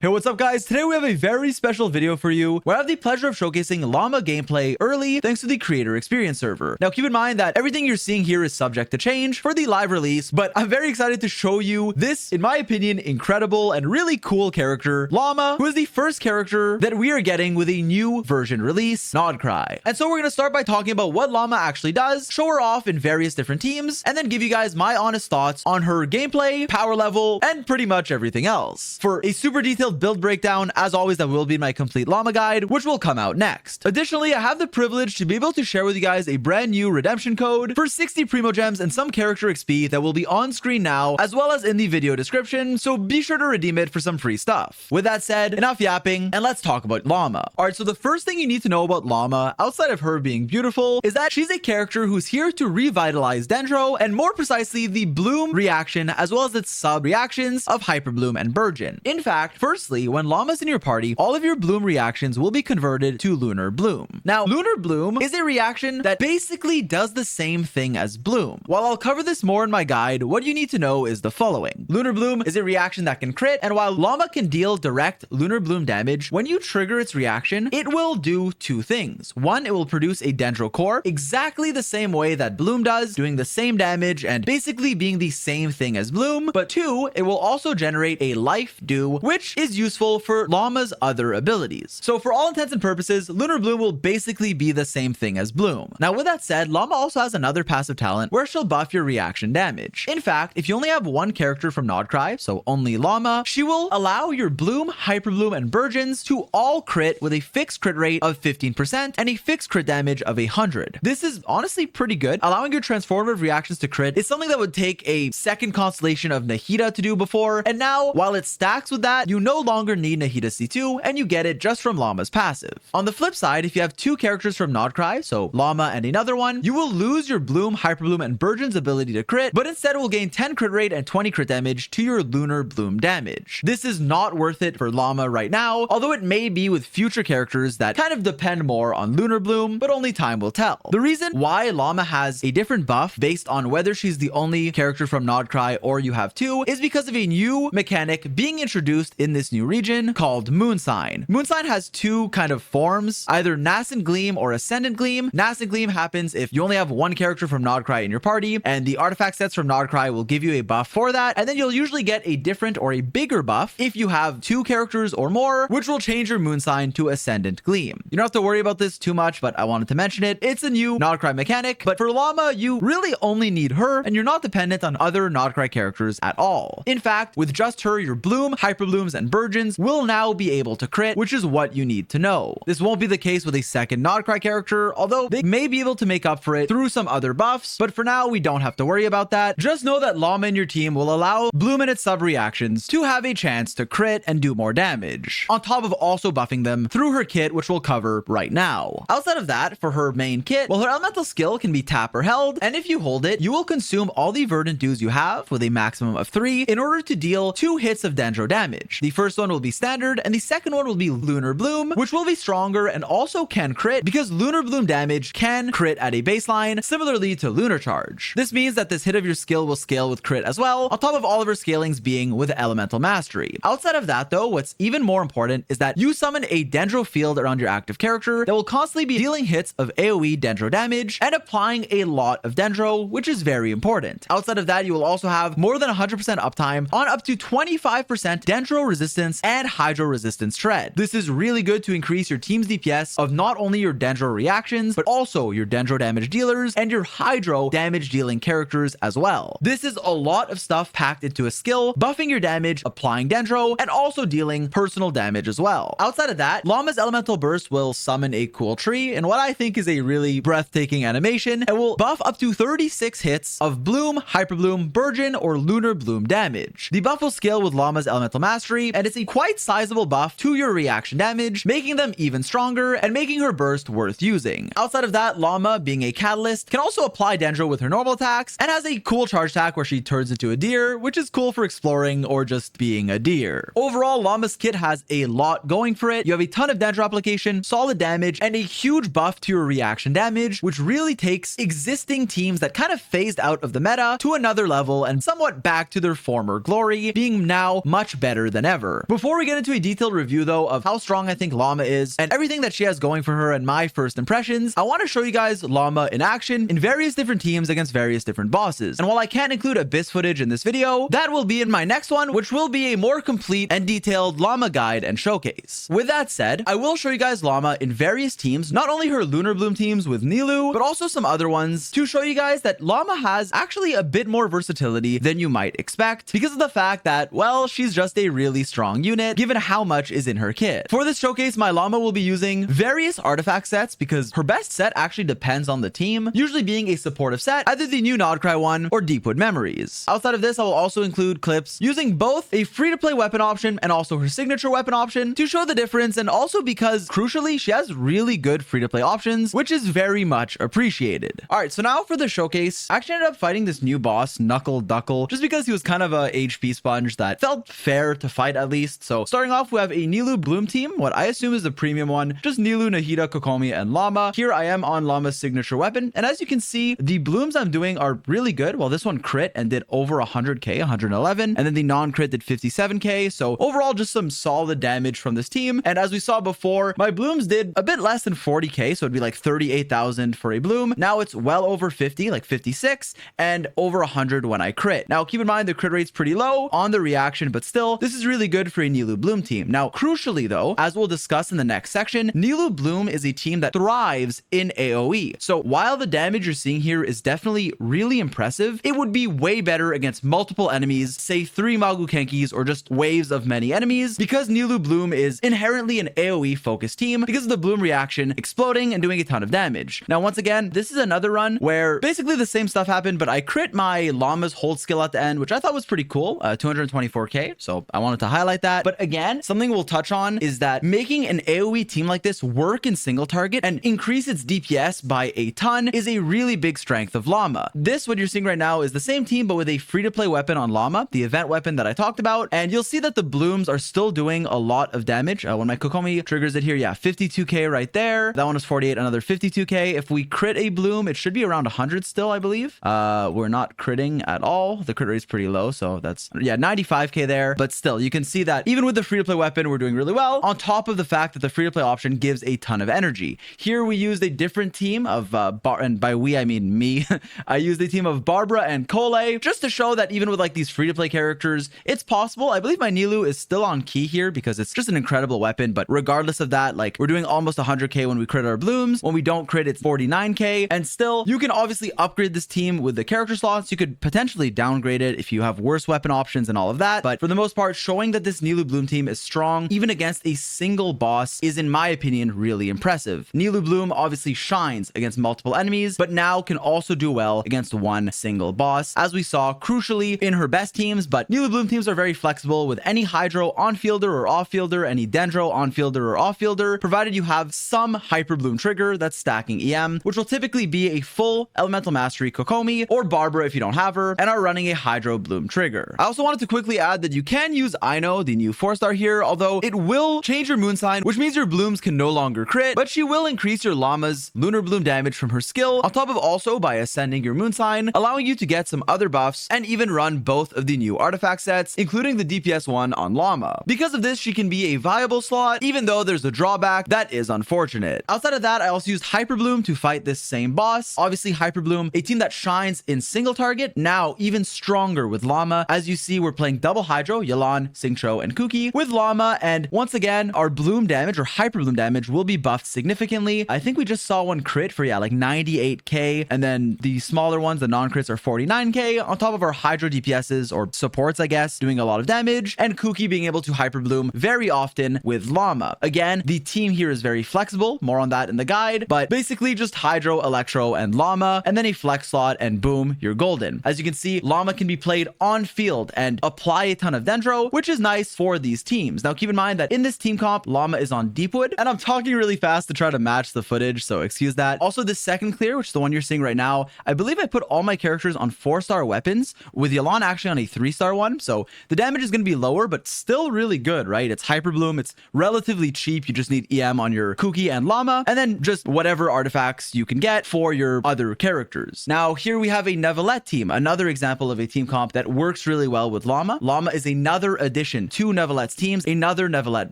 Hey, what's up guys? Today we have a very special video for you where I have the pleasure of showcasing Llama gameplay early thanks to the creator experience server. Now keep in mind that everything you're seeing here is subject to change for the live release, but I'm very excited to show you this, in my opinion, incredible and really cool character, Llama, who is the first character that we are getting with a new version release, nod-krai. And so we're going to start by talking about what Llama actually does, show her off in various different teams, and then give you guys my honest thoughts on her gameplay, power level, and pretty much everything else. For a super detailed build breakdown, as always, that will be my complete Llama guide, which will come out next. Additionally, I have the privilege to be able to share with you guys a brand new redemption code for 60 Primogems and some character XP that will be on screen now, as well as in the video description, so be sure to redeem it for some free stuff. With that said, enough yapping, and let's talk about Llama. Alright, so the first thing you need to know about Llama, outside of her being beautiful, is that she's a character who's here to revitalize Dendro, and more precisely, the Bloom reaction, as well as its sub-reactions of Hyper Bloom and Burgeon. In fact, firstly, when Llama's in your party, all of your Bloom reactions will be converted to Lunar Bloom. Now, Lunar Bloom is a reaction that basically does the same thing as Bloom. While I'll cover this more in my guide, what you need to know is the following. Lunar Bloom is a reaction that can crit, and while Llama can deal direct Lunar Bloom damage, when you trigger its reaction, it will do two things. One, it will produce a Dendro core, exactly the same way that Bloom does, doing the same damage and basically being the same thing as Bloom. But two, it will also generate a life dew, which is useful for Llama's other abilities. So for all intents and purposes, Lunar Bloom will basically be the same thing as Bloom. Now with that said, Llama also has another passive talent where she'll buff your reaction damage. In fact, if you only have one character from nod-krai, so only Llama, she will allow your Bloom, Hyper Bloom, and Burgeons to all crit with a fixed crit rate of 15% and a fixed crit damage of 100. This is honestly pretty good. Allowing your transformative reactions to crit is something that would take a second constellation of Nahida to do before, and now while it stacks with that, you no longer need Nahida C2 and you get it just from Llama's passive. On the flip side, if you have two characters from nod-krai, so Llama and another one, you will lose your Bloom, Hyper Bloom, and Burgeon's ability to crit, but instead will gain 10 crit rate and 20 crit damage to your Lunar Bloom damage. This is not worth it for Llama right now, although it may be with future characters that kind of depend more on Lunar Bloom, but only time will tell. The reason why Llama has a different buff based on whether she's the only character from nod-krai or you have two is because of a new mechanic being introduced in this new region called Moonsign. Moonsign has two kind of forms, either Nascent Gleam or Ascendant Gleam. Nascent Gleam happens if you only have one character from nod-krai in your party, and the artifact sets from nod-krai will give you a buff for that, and then you'll usually get a different or a bigger buff if you have two characters or more, which will change your Moonsign to Ascendant Gleam. You don't have to worry about this too much, but I wanted to mention it. It's a new nod-krai mechanic, but for Llama, you really only need her, and you're not dependent on other nod-krai characters at all. In fact, with just her, your Bloom, Hyper Blooms, and Burgeons will now be able to crit, which is what you need to know. This won't be the case with a second nod-krai character, although they may be able to make up for it through some other buffs, but for now, we don't have to worry about that. Just know that Llama in your team will allow Bloom and its sub-reactions to have a chance to crit and do more damage, on top of also buffing them through her kit, which we'll cover right now. Outside of that, for her main kit, well, her elemental skill can be tap or held, and if you hold it, you will consume all the verdant dews you have with a maximum of 3 in order to deal 2 hits of Dendro damage. The first one will be standard, and the second one will be Lunar Bloom, which will be stronger and also can crit because Lunar Bloom damage can crit at a baseline, similarly to Lunar Charge. This means that this hit of your skill will scale with crit as well, on top of all of her scalings being with Elemental Mastery. Outside of that though, what's even more important is that you summon a Dendro field around your active character that will constantly be dealing hits of AoE Dendro damage and applying a lot of Dendro, which is very important. Outside of that, you will also have more than 100% uptime on up to 25% Dendro resistance and Hydro resistance shred. This is really good to increase your team's DPS of not only your Dendro reactions, but also your Dendro damage dealers and your Hydro damage dealing characters as well. This is a lot of stuff packed into a skill, buffing your damage, applying Dendro, and also dealing personal damage as well. Outside of that, Llama's Elemental Burst will summon a cool tree in what I think is a really breathtaking animation, and will buff up to 36 hits of Bloom, Hyper Bloom, Burgeon, or Lunar Bloom damage. The buff will scale with Llama's Elemental Mastery, and it's a quite sizable buff to your reaction damage, making them even stronger and making her burst worth using. Outside of that, Llama, being a catalyst, can also apply Dendro with her normal attacks, and has a cool charge attack where she turns into a deer, which is cool for exploring or just being a deer. Overall, Llama's kit has a lot going for it. You have a ton of Dendro application, solid damage, and a huge buff to your reaction damage, which really takes existing teams that kind of phased out of the meta to another level and somewhat back to their former glory, being now much better than ever. her. Before we get into a detailed review though of how strong I think Lauma is and everything that she has going for her and my first impressions, I want to show you guys Lauma in action in various different teams against various different bosses. And while I can't include Abyss footage in this video, that will be in my next one, which will be a more complete and detailed Lauma guide and showcase. With that said, I will show you guys Lauma in various teams, not only her Lunar Bloom teams with Nilou, but also some other ones to show you guys that Lauma has actually a bit more versatility than you might expect because of the fact that, well, she's just a really strong unit given how much is in her kit. For this showcase, my Lauma will be using various artifact sets because her best set actually depends on the team, usually being a supportive set, either the new nod-krai one or Deepwood Memories. Outside of this, I will also include clips using both a free-to-play weapon option and also her signature weapon option to show the difference, and also because, crucially, she has really good free-to-play options, which is very much appreciated. Alright, so now for the showcase, I actually ended up fighting this new boss, Knuckle Duckle, just because he was kind of a HP sponge that felt fair to fight at least. So starting off, we have a Nilou Bloom team, what I assume is the premium one, just Nilou, Nahida, Kokomi, and Lauma. Here I am on Lauma's signature weapon, and as you can see, the blooms I'm doing are really good. Well, this one crit and did over 100k, 111, and then the non-crit did 57k, so overall just some solid damage from this team. And as we saw before, my blooms did a bit less than 40k, so it'd be like 38,000 for a bloom. Now it's well over 50, like 56, and over 100 when I crit. Now keep in mind the crit rate's pretty low on the reaction, but still, this is really good for a Nilou Bloom team. Now, crucially though, as we'll discuss in the next section, Nilou Bloom is a team that thrives in AoE. So while the damage you're seeing here is definitely really impressive, it would be way better against multiple enemies, say 3 Magukenkis or just waves of many enemies, because Nilou Bloom is inherently an AoE focused team because of the bloom reaction exploding and doing a ton of damage. Now, once again, this is another run where basically the same stuff happened, but I crit my Lauma's hold skill at the end, which I thought was pretty cool, 224k, so I wanted to highlight that. But again, something we'll touch on is that making an AoE team like this work in single target and increase its DPS by a ton is a really big strength of Lauma. This, what you're seeing right now, is the same team but with a free-to-play weapon on Lauma, the event weapon that I talked about, and you'll see that the blooms are still doing a lot of damage. When my Kokomi triggers it here, yeah, 52k right there. That one is 48, another 52k. If we crit a bloom, it should be around 100 still, I believe. We're not critting at all. The crit rate is pretty low, so that's, yeah, 95k there. But still, you can see that even with the free-to-play weapon, we're doing really well, on top of the fact that the free-to-play option gives a ton of energy. Here we used a different team of, and by we, I mean me. I used a team of Barbara and Cole, just to show that even with like these free-to-play characters, it's possible. I believe my Nilou is still on key here because it's just an incredible weapon, but regardless of that, like, we're doing almost 100k when we crit our blooms. When we don't crit, it's 49k, and still, you can obviously upgrade this team with the character slots. You could potentially downgrade it if you have worse weapon options and all of that, but for the most part, showing that this Nilou Bloom team is strong, even against a single boss, is, in my opinion, really impressive. Nilou Bloom obviously shines against multiple enemies, but now can also do well against one single boss, as we saw crucially in her best teams. But Nilou Bloom teams are very flexible with any Hydro on-fielder or off-fielder, any Dendro on-fielder or off-fielder, provided you have some Hyper Bloom trigger that's stacking EM, which will typically be a full Elemental Mastery Kokomi or Barbara if you don't have her, and are running a Hydro Bloom trigger. I also wanted to quickly add that you can use Ino, the new 4-star here, although it will change your moon sign, which means your blooms can no longer crit, but she will increase your Lauma's Lunar Bloom damage from her skill, on top of also by ascending your moon sign, allowing you to get some other buffs and even run both of the new artifact sets, including the DPS one on Lauma. Because of this, she can be a viable slot, even though there's a drawback that is unfortunate. Outside of that, I also used Hyper Bloom to fight this same boss. Obviously, Hyper Bloom, a team that shines in single target, now even stronger with Lauma. As you see, we're playing double Hydro, Yelan, Xingqiu, and Kuki with Lauma, and once again, our bloom damage or Hyper Bloom damage will be buffed significantly. I think we just saw one crit for, yeah, like 98k, and then the smaller ones, the non-crits, are 49k, on top of our Hydro DPSs, or supports, I guess, doing a lot of damage, and Kuki being able to Hyper Bloom very often with Lauma. Again, the team here is very flexible, more on that in the guide, but basically just Hydro, Electro, and Lauma, and then a flex slot, and boom, you're golden. As you can see, Lauma can be played on field and apply a ton of Dendro, which is nice for these teams. Now, keep in mind that in this team comp, Lauma is on Deepwood, and I'm talking really fast to try to match the footage, so excuse that. Also, this second clear, which is the one you're seeing right now, I believe I put all my characters on 4-star weapons, with Yelan actually on a 3-star one, so the damage is going to be lower, but still really good, right? It's Hyper Bloom, it's relatively cheap, you just need EM on your Kuki and Lauma, and then just whatever artifacts you can get for your other characters. Now, here we have a Neuvillette team, another example of a team comp that works really well with Lauma. Lauma is another addition addition to Nevelette's teams, another Nevelette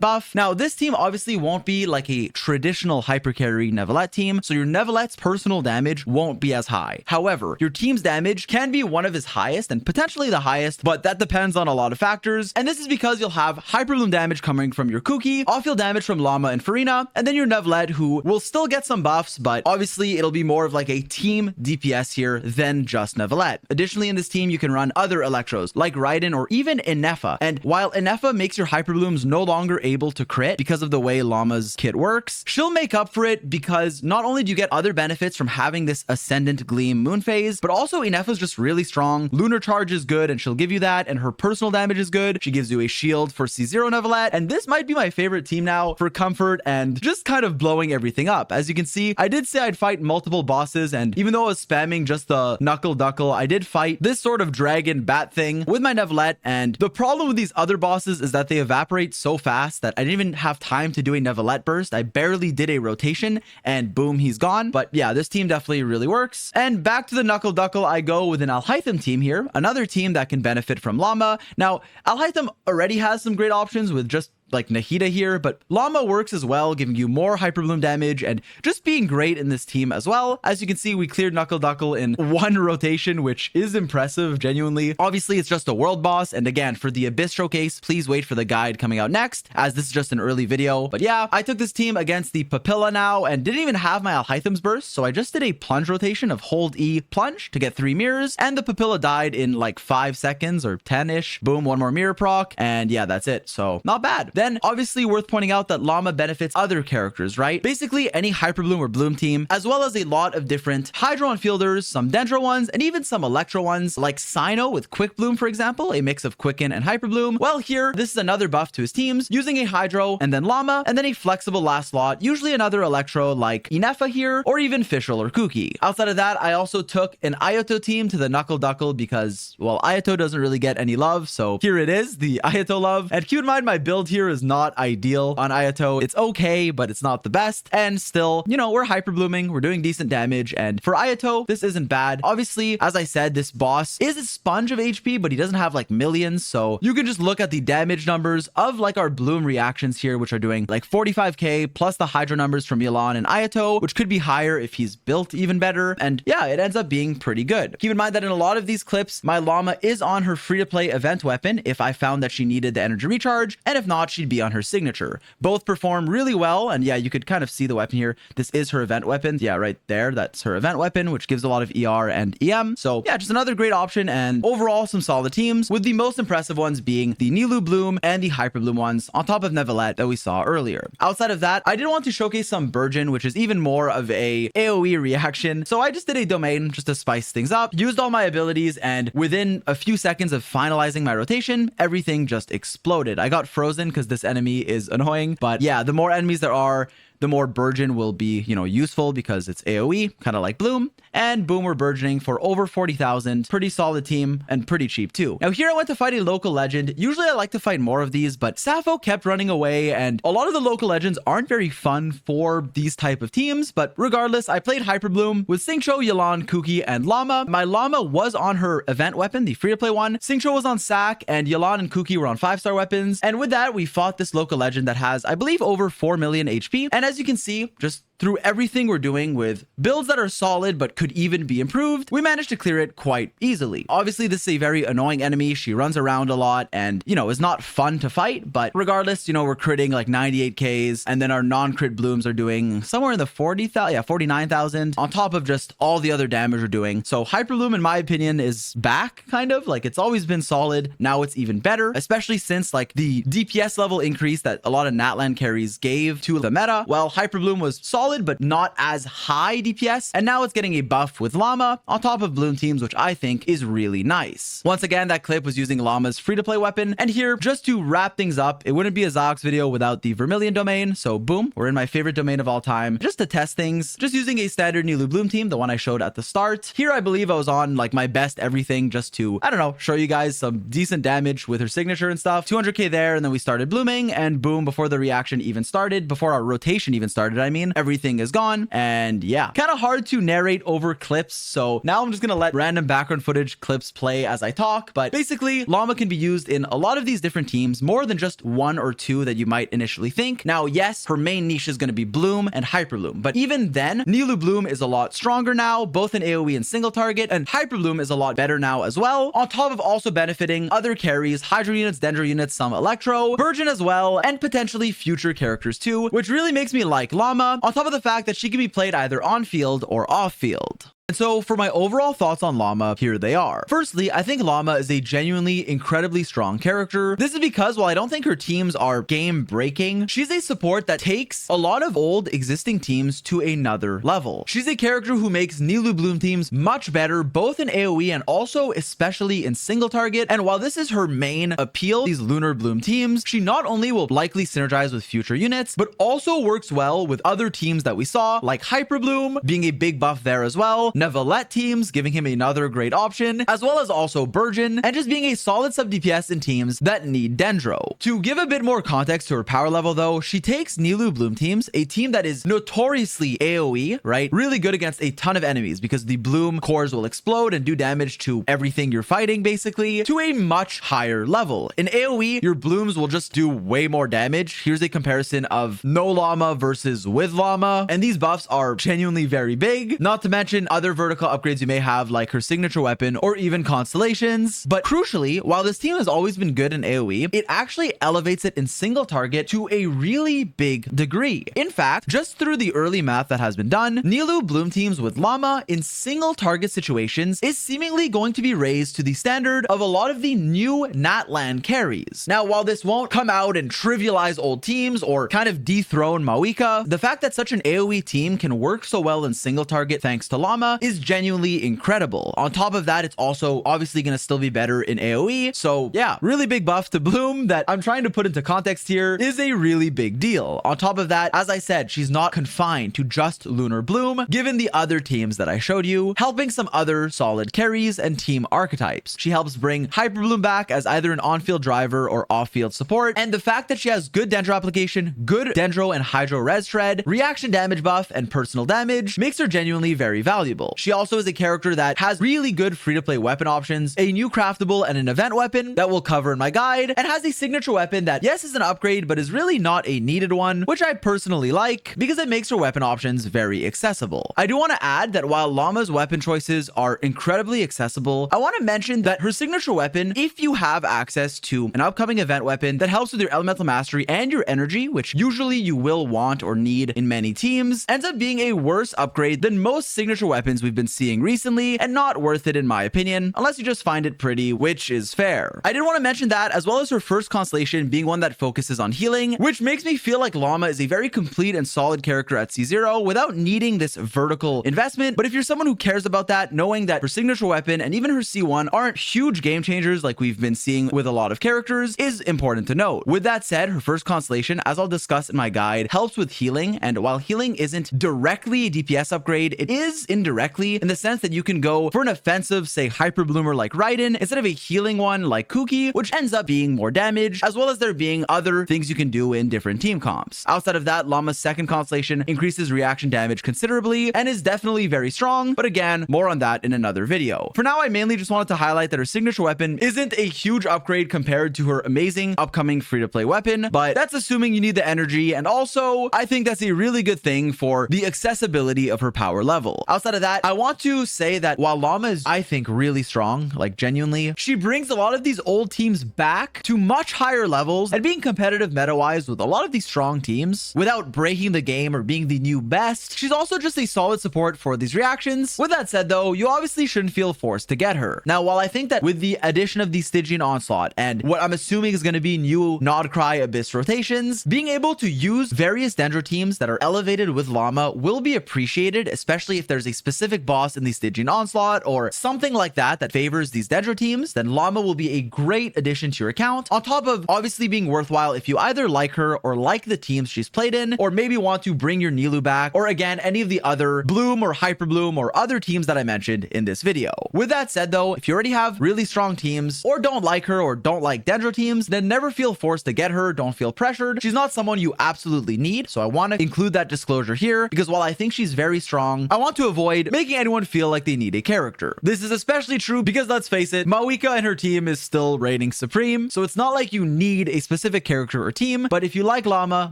buff. Now, this team obviously won't be like a traditional hypercarry Nevelette team, so your Nevelette's personal damage won't be as high. However, your team's damage can be one of his highest and potentially the highest, but that depends on a lot of factors. And this is because you'll have Hyperbloom damage coming from your Kuki, off-field damage from Lauma and Farina, and then your Nevelette, who will still get some buffs, but obviously it'll be more of like a team DPS here than just Nevelette. Additionally, in this team, you can run other Electros like Raiden or even Inefa. And while Inefa makes your Hyperblooms no longer able to crit because of the way Lauma's kit works, she'll make up for it because not only do you get other benefits from having this Ascendant Gleam Moon phase, but also Inefa's just really strong. Lunar Charge is good and she'll give you that, and her personal damage is good. She gives you a shield for C0 Nevelette, and this might be my favorite team now for comfort and just kind of blowing everything up. As you can see, I did say I'd fight multiple bosses, and even though I was spamming just the Knuckle Duckle, I did fight this sort of dragon bat thing with my Nevelette, and the problem with these other bosses is that they evaporate so fast that I didn't even have time to do a Nevelette burst. I barely did a rotation and boom, he's gone. But yeah, this team definitely really works. And back to the Knuckle Duckle, I go with an Alhaitham team here, another team that can benefit from Lauma. Now, Alhaitham already has some great options with just like Nahida here, but Lauma works as well, giving you more Hyperbloom damage and just being great in this team as well. As you can see, we cleared Knuckle Duckle in one rotation, which is impressive, genuinely. Obviously, it's just a world boss, and again, for the Abyss showcase, please wait for the guide coming out next, as this is just an early video. But yeah, I took this team against the Papilla now, and didn't even have my Alhaitham's burst, so I just did a plunge rotation of hold E plunge to get 3 mirrors, and the Papilla died in like 5 seconds or 10-ish. Boom, 1 more mirror proc, and yeah, that's it. So not bad. Then obviously worth pointing out that Lauma benefits other characters, right? Basically any Hyperbloom or Bloom team, as well as a lot of different Hydro fielders, some Dendro ones, and even some Electro ones like Cyno with Quick Bloom, for example, a mix of Quicken and Hyperbloom. Well, here, this is another buff to his teams, using a Hydro and then Lauma, and then a flexible last slot, usually another Electro like Inefa here, or even Fischl or Kuki. Outside of that, I also took an Ayato team to the Knuckle Duckle because, well, Ayato doesn't really get any love, so here it is, the Ayato love. And keep in mind, my build here is not ideal on Ayato. It's okay, but it's not the best. And still, you know, we're hyper blooming, we're doing decent damage, and for Ayato, this isn't bad. Obviously, as I said, this boss is a sponge of HP, but he doesn't have like millions, so you can just look at the damage numbers of like our Bloom reactions here, which are doing like 45k plus the Hydro numbers from Yelan and Ayato, which could be higher if he's built even better. And yeah, it ends up being pretty good. Keep in mind that in a lot of these clips, my Lauma is on her free-to-play event weapon if I found that she needed the energy recharge, and if not, she'd be on her signature. Both perform really well, and yeah, you could kind of see the weapon here. This is her event weapon. Yeah, right there, that's her event weapon, which gives a lot of ER and EM. So yeah, just another great option, and overall some solid teams, with the most impressive ones being the Nilou Bloom and the Hyper Bloom ones on top of Nevelette that we saw earlier. Outside of that, I did want to showcase some Burgeon, which is even more of a AoE reaction. So I just did a domain just to spice things up, used all my abilities, and within a few seconds of finalizing my rotation, everything just exploded. I got frozen because this enemy is annoying, but yeah, the more enemies there are, the more Burgeon will be, you know, useful because it's AoE, kind of like Bloom. And boom, we're burgeoning for over 40,000. Pretty solid team and pretty cheap too. Now here I went to fight a local legend. Usually I like to fight more of these, but Sappho kept running away, and a lot of the local legends aren't very fun for these type of teams. But regardless, I played Hyper Bloom with Xingqiu, Yelan, Kuki, and Lauma. My Lauma was on her event weapon, the free-to-play one. Xingqiu was on Sack, and Yelan and Kuki were on 5-star weapons. And with that, we fought this local legend that has, I believe, over 4 million HP. And as you can see, just through everything we're doing with builds that are solid but could even be improved, we managed to clear it quite easily. Obviously, this is a very annoying enemy. She runs around a lot and, you know, is not fun to fight, but regardless, you know, we're critting like 98Ks, and then our non-crit blooms are doing somewhere in the 40,000, yeah, 49,000 on top of just all the other damage we're doing. So Hyper Bloom, in my opinion, is back, kind of. Like, it's always been solid. Now it's even better, especially since like the DPS level increase that a lot of Natlan carries gave to the meta. Well, Hyper Bloom was solid, but not as high DPS, and now it's getting a buff with Lauma on top of Bloom teams, which I think is really nice. Once again, that clip was using Lauma's free-to-play weapon, and here, just to wrap things up, it wouldn't be a Zox video without the Vermilion domain, so boom, we're in my favorite domain of all time, just to test things, just using a standard Nilou Bloom team, the one I showed at the start. Here, I believe I was on like my best everything just to, I don't know, show you guys some decent damage with her signature and stuff. 200k there, and then we started blooming, and boom, before the reaction even started, before our rotation even started, I mean, everything everything is gone. And yeah, kind of hard to narrate over clips. So now I'm just going to let random background footage clips play as I talk. But basically, Lauma can be used in a lot of these different teams, more than just one or two that you might initially think. Now, yes, her main niche is going to be Bloom and Hyper Bloom. But even then, Nilou Bloom is a lot stronger now, both in AoE and single target, and Hyper Bloom is a lot better now as well, on top of also benefiting other carries, Hydro units, Dendro units, some Electro, Virgin as well, and potentially future characters too, which really makes me like Lauma, on top of the fact that she can be played either on field or off field. And so for my overall thoughts on Lauma, here they are. Firstly, I think Lauma is a genuinely incredibly strong character. This is because while I don't think her teams are game breaking, she's a support that takes a lot of old existing teams to another level. She's a character who makes Nilou Bloom teams much better, both in AoE and also especially in single target. And while this is her main appeal, these Lunar Bloom teams, she not only will likely synergize with future units, but also works well with other teams that we saw, like Hyper Bloom being a big buff there as well, Nevalette teams, giving him another great option, as well as also Burgeon, and just being a solid sub DPS in teams that need Dendro. To give a bit more context to her power level though, she takes Nilou Bloom teams, a team that is notoriously AoE, right? Really good against a ton of enemies because the Bloom cores will explode and do damage to everything you're fighting basically, to a much higher level. In AoE, your Blooms will just do way more damage. Here's a comparison of no Lauma versus with Lauma, and these buffs are genuinely very big, not to mention other vertical upgrades you may have like her signature weapon or even constellations. But crucially, while this team has always been good in AoE, it actually elevates it in single target to a really big degree. In fact, just through the early math that has been done, Nilou Bloom teams with Lauma in single target situations is seemingly going to be raised to the standard of a lot of the new Natlan carries. Now, while this won't come out and trivialize old teams or kind of dethrone Mawika, the fact that such an AoE team can work so well in single target thanks to Lauma is genuinely incredible. On top of that, it's also obviously going to still be better in AoE. So yeah, really big buff to Bloom that I'm trying to put into context here is a really big deal. On top of that, as I said, she's not confined to just Lunar Bloom, given the other teams that I showed you, helping some other solid carries and team archetypes. She helps bring Hyper Bloom back as either an on-field driver or off-field support, and the fact that she has good Dendro application, good Dendro and Hydro res shred, reaction damage buff, and personal damage makes her genuinely very valuable. She also is a character that has really good free-to-play weapon options, a new craftable and an event weapon that we'll cover in my guide, and has a signature weapon that, yes, is an upgrade, but is really not a needed one, which I personally like because it makes her weapon options very accessible. I do want to add that while Lauma's weapon choices are incredibly accessible, I want to mention that her signature weapon, if you have access to an upcoming event weapon that helps with your elemental mastery and your energy, which usually you will want or need in many teams, ends up being a worse upgrade than most signature weapons we've been seeing recently, and not worth it in my opinion, unless you just find it pretty, which is fair. I did want to mention that, as well as her first constellation being one that focuses on healing, which makes me feel like Lauma is a very complete and solid character at C0 without needing this vertical investment. But if you're someone who cares about that, knowing that her signature weapon and even her C1 aren't huge game changers like we've been seeing with a lot of characters is important to note. With that said, her first constellation, as I'll discuss in my guide, helps with healing, and while healing isn't directly a DPS upgrade, it is indirectly in the sense that you can go for an offensive, say, Hyper Bloomer like Raiden, instead of a healing one like Kuki, which ends up being more damage, as well as there being other things you can do in different team comps. Outside of that, Lauma's second constellation increases reaction damage considerably and is definitely very strong, but again, more on that in another video. For now, I mainly just wanted to highlight that her signature weapon isn't a huge upgrade compared to her amazing upcoming free-to-play weapon, but that's assuming you need the energy, and also, I think that's a really good thing for the accessibility of her power level. Outside of that, I want to say that while Lauma is, I think, really strong, like genuinely, she brings a lot of these old teams back to much higher levels and being competitive meta-wise with a lot of these strong teams without breaking the game or being the new best. She's also just a solid support for these reactions. With that said though, you obviously shouldn't feel forced to get her. Now, while I think that with the addition of the Stygian Onslaught and what I'm assuming is going to be new nod-krai Abyss rotations, being able to use various Dendro teams that are elevated with Lauma will be appreciated, especially if there's a specific specific boss in the Stygian Onslaught or something like that that favors these Dendro teams, then Lauma will be a great addition to your account, on top of obviously being worthwhile if you either like her or like the teams she's played in, or maybe want to bring your Nilou back, or again, any of the other Bloom or Hyper Bloom or other teams that I mentioned in this video. With that said though, if you already have really strong teams, or don't like her or don't like Dendro teams, then never feel forced to get her, don't feel pressured. She's not someone you absolutely need, so I want to include that disclosure here, because while I think she's very strong, I want to avoid making anyone feel like they need a character. This is especially true because let's face it, Mawika and her team is still reigning supreme, so it's not like you need a specific character or team, but if you like Lauma,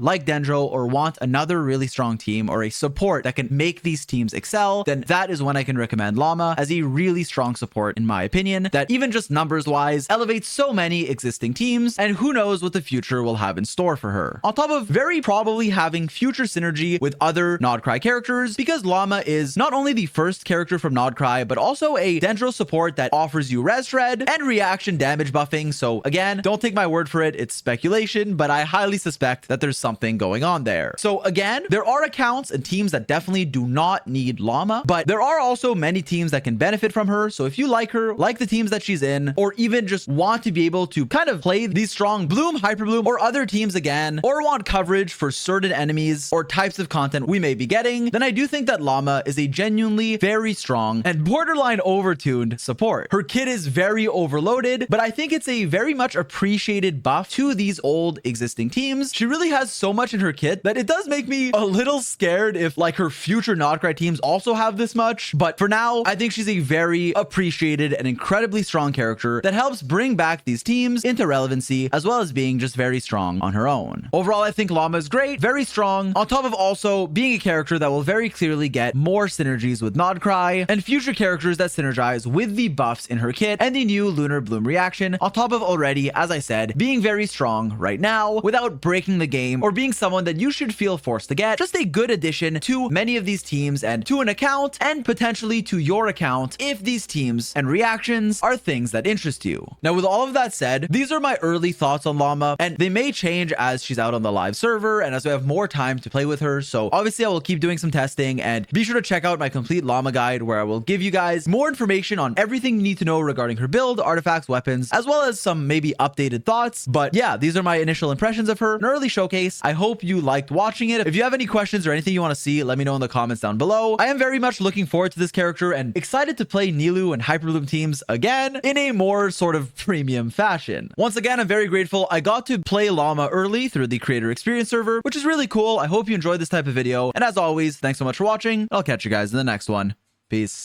like Dendro, or want another really strong team or a support that can make these teams excel, then that is when I can recommend Lauma as a really strong support in my opinion, that even just numbers wise elevates so many existing teams, and who knows what the future will have in store for her. On top of very probably having future synergy with other nod-krai characters, because Lauma is not only the first character from nod-krai, but also a Dendro support that offers you res shred and reaction damage buffing. So again, don't take my word for it, it's speculation, but I highly suspect that there's something going on there. So again, there are accounts and teams that definitely do not need Lauma, but there are also many teams that can benefit from her. So if you like her, like the teams that she's in, or even just want to be able to kind of play these strong Bloom, Hyper Bloom, or other teams again, or want coverage for certain enemies or types of content we may be getting, then I do think that Lauma is a genuinely very strong and borderline overtuned support. Her kit is very overloaded, but I think it's a very much appreciated buff to these old existing teams. She really has so much in her kit that it does make me a little scared if like her future nod-krai teams also have this much, but for now, I think she's a very appreciated and incredibly strong character that helps bring back these teams into relevancy, as well as being just very strong on her own. Overall, I think Lauma is great, very strong, on top of also being a character that will very clearly get more synergies with nod-krai and future characters that synergize with the buffs in her kit and the new Lunar Bloom reaction, on top of already, as I said, being very strong right now without breaking the game or being someone that you should feel forced to get. Just a good addition to many of these teams and to an account, and potentially to your account if these teams and reactions are things that interest you. Now, with all of that said, these are my early thoughts on Lauma, and they may change as she's out on the live server and as we have more time to play with her. So obviously I will keep doing some testing, and be sure to check out my complete Lauma guide where I will give you guys more information on everything you need to know regarding her build, artifacts, weapons, as well as some maybe updated thoughts. But yeah, these are my initial impressions of her, an early showcase. I hope you liked watching it. If you have any questions or anything you want to see, let me know in the comments down below. I am very much looking forward to this character and excited to play Nilou and Hyper Bloom teams again in a more sort of premium fashion. Once again, I'm very grateful I got to play Lauma early through the creator experience server, which is really cool. I hope you enjoyed this type of video, and as always, thanks so much for watching. I'll catch you guys in the next one. Peace.